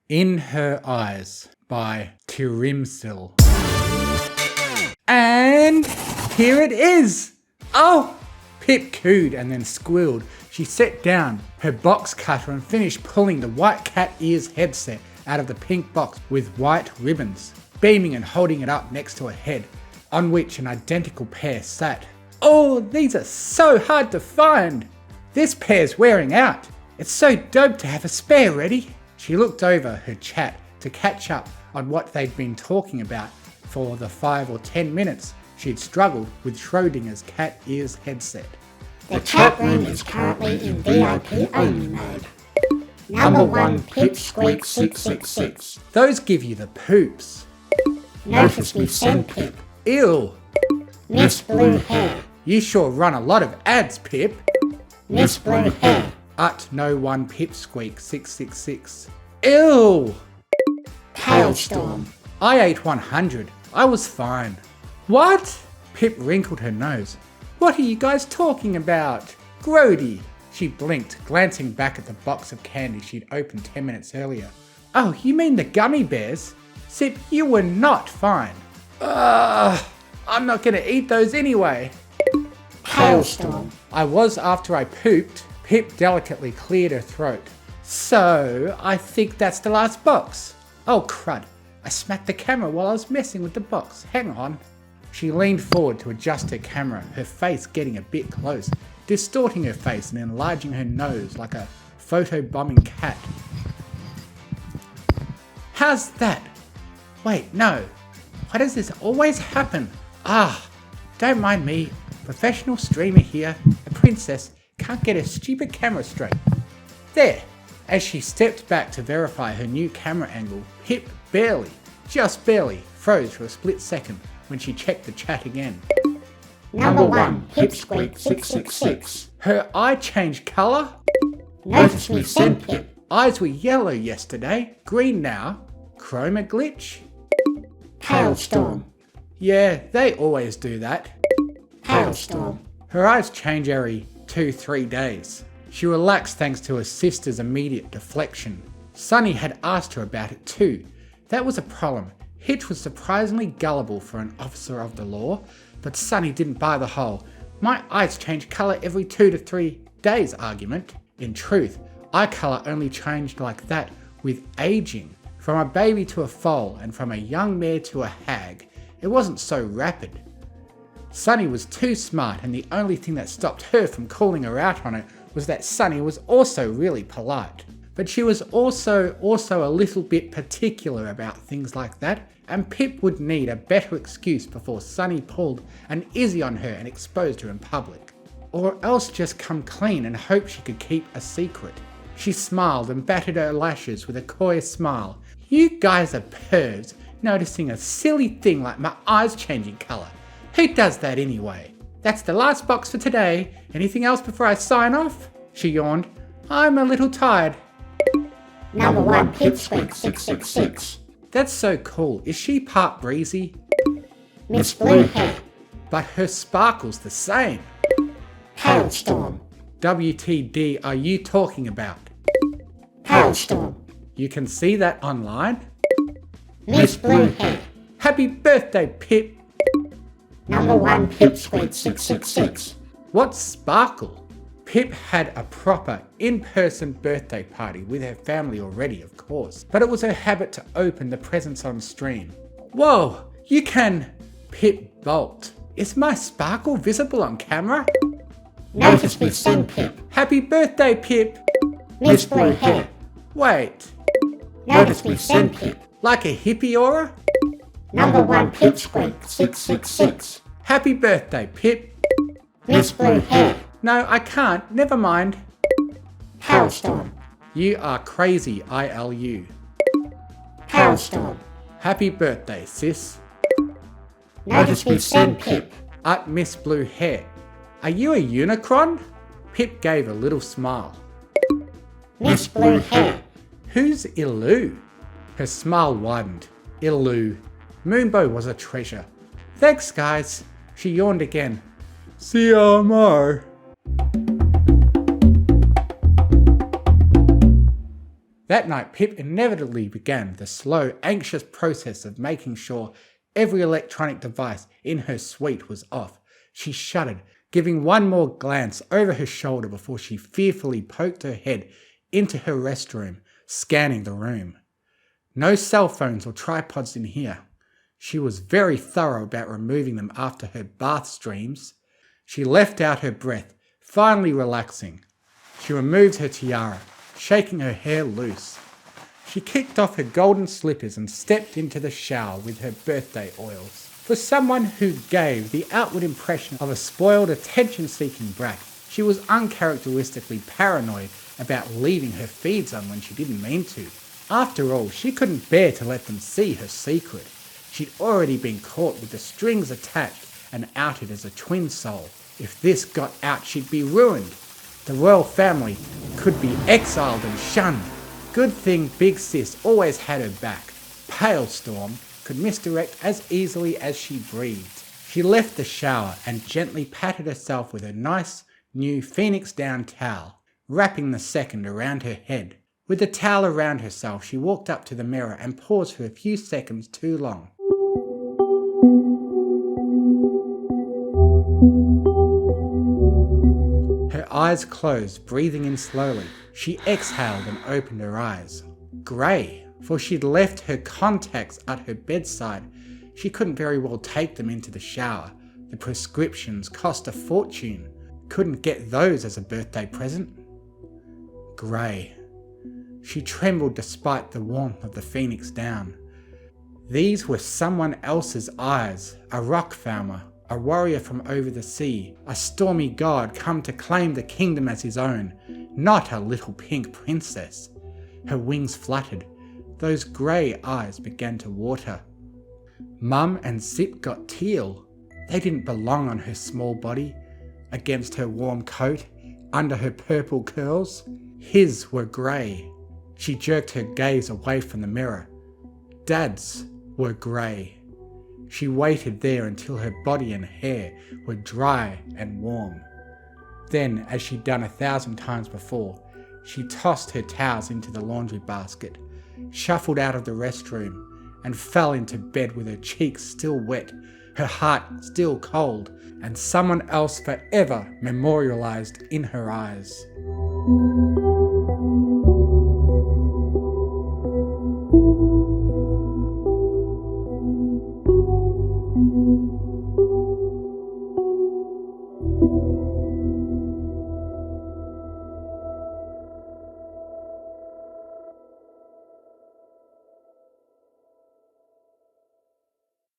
In Her Eyes by Tirimsil. And here it is! Oh! Pipp cooed and then squealed. She set down her box cutter and finished pulling the white cat ears headset out of the pink box with white ribbons, beaming and holding it up next to her head, on which an identical pair sat. Oh, these are so hard to find! This pair's wearing out. It's so dope to have a spare ready. She looked over her chat to catch up on what they'd been talking about for the 5 or 10 minutes she'd struggled with Schrodinger's cat ears headset. The chat room is currently in VIP only mode. Number 1 Pipp Squeak 666. Those give you the poops. Notice we've sent Pipp. Ew. Miss Blue Hair. You sure run a lot of ads, Pipp. Miss Blue Hair. No one Pipp Squeak 666. Ew. Hailstorm. I ate 100. I was fine. What? Pipp wrinkled her nose. What are you guys talking about? Grody. She blinked, glancing back at the box of candy she'd opened 10 minutes earlier. Oh, you mean the gummy bears? Sip, you were not fine. I'm not gonna eat those anyway. Hailstorm. I was after I pooped. Pipp delicately cleared her throat. So, I think that's the last box. Oh crud, I smacked the camera while I was messing with the box. Hang on. She leaned forward to adjust her camera, her face getting a bit close, distorting her face and enlarging her nose like a photobombing cat. How's that? Wait, no. Why does this always happen? Don't mind me. Professional streamer here, a princess, can't get her stupid camera straight. There. As she stepped back to verify her new camera angle, Pipp barely, just barely, froze for a split second when she checked the chat again. Number 1 Pipp Squeak 666. Her eye changed colour? Notice we've sent Pipp. Eyes were yellow yesterday, green now. Chroma glitch? Hailstorm. Yeah, they always do that. Hailstorm. Her eyes change every 2-3 days. She relaxed thanks to her sister's immediate deflection. Sunny had asked her about it too. That was a problem. Hitch was surprisingly gullible for an officer of the law, but Sunny didn't buy the whole "my eyes change colour every 2 to 3 days" argument. In truth, eye colour only changed like that with aging. From a baby to a foal and from a young mare to a hag. It wasn't so rapid. Sunny was too smart, and the only thing that stopped her from calling her out on it was that Sunny was also really polite. But she was also a little bit particular about things like that, and Pipp would need a better excuse before Sunny pulled an Izzy on her and exposed her in public. Or else just come clean and hope she could keep a secret. She smiled and batted her lashes with a coy smile. You guys are pervs, noticing a silly thing like my eyes changing colour. Who does that anyway? That's the last box for today. Anything else before I sign off? She yawned. I'm a little tired. Number 1 Pipp Squeak 666. That's so cool. Is she part breezy? Miss Blue Hair. But her sparkle's the same. Hailstorm. WTD are you talking about? Hailstorm. You can see that online? Miss Blue Hair. Happy birthday, Pipp. Number 1 Pipp Squeak 666. What's sparkle? Pipp had a proper, in-person birthday party with her family already, of course, but it was her habit to open the presents on stream. Whoa, you can... Pipp bolt. Is my sparkle visible on camera? Notice we've sent Pipp. Happy birthday, Pipp. Miss Blue Hair. Wait, Notice we've sent Pipp. like a hippie aura? Number 1 Pipp Squeak 666. Happy birthday, Pipp. Miss Blue Hair. No, I can't. Never mind. Hailstorm. You are crazy, ILU. Hailstorm. Happy birthday, sis. Notice we've sent Pipp. Miss Blue Hair. Are you a Unicron? Pipp gave a little smile. Miss Blue Hair. Who's Ilu? Her smile widened. Ilu. Moonbow was a treasure. Thanks, guys. She yawned again. CMO. That night, Pipp inevitably began the slow, anxious process of making sure every electronic device in her suite was off. She shuddered, giving one more glance over her shoulder before she fearfully poked her head into her restroom, scanning the room. No cell phones or tripods in here. She was very thorough about removing them after her bath streams. She left out her breath, finally relaxing. She removed her tiara, shaking her hair loose. She kicked off her golden slippers and stepped into the shower with her birthday oils. For someone who gave the outward impression of a spoiled, attention-seeking brat, she was uncharacteristically paranoid about leaving her feeds on when she didn't mean to. After all, she couldn't bear to let them see her secret. She'd already been caught with the strings attached and outed as a twin soul. If this got out, she'd be ruined. The royal family could be exiled and shunned. Good thing Big Sis always had her back. Pale Storm could misdirect as easily as she breathed. She left the shower and gently patted herself with her nice new Phoenix down towel, wrapping the second around her head. With the towel around herself, she walked up to the mirror and paused for a few seconds too long. Her eyes closed, breathing in slowly. She exhaled and opened her eyes. Grey, for she'd left her contacts at her bedside. She couldn't very well take them into the shower. The prescriptions cost a fortune. Couldn't get those as a birthday present. Grey. She trembled despite the warmth of the Phoenix down. These were someone else's eyes, a rock farmer, a warrior from over the sea, a stormy god come to claim the kingdom as his own, not a little pink princess. Her wings fluttered. Those grey eyes began to water. Mum and Zip got teal. They didn't belong on her small body, against her warm coat, under her purple curls. His were grey. She jerked her gaze away from the mirror. Dad's were grey. She waited there until her body and hair were dry and warm. Then, as she'd done 1,000 times before, she tossed her towels into the laundry basket, shuffled out of the restroom, and fell into bed with her cheeks still wet, her heart still cold, and someone else forever memorialized in her eyes.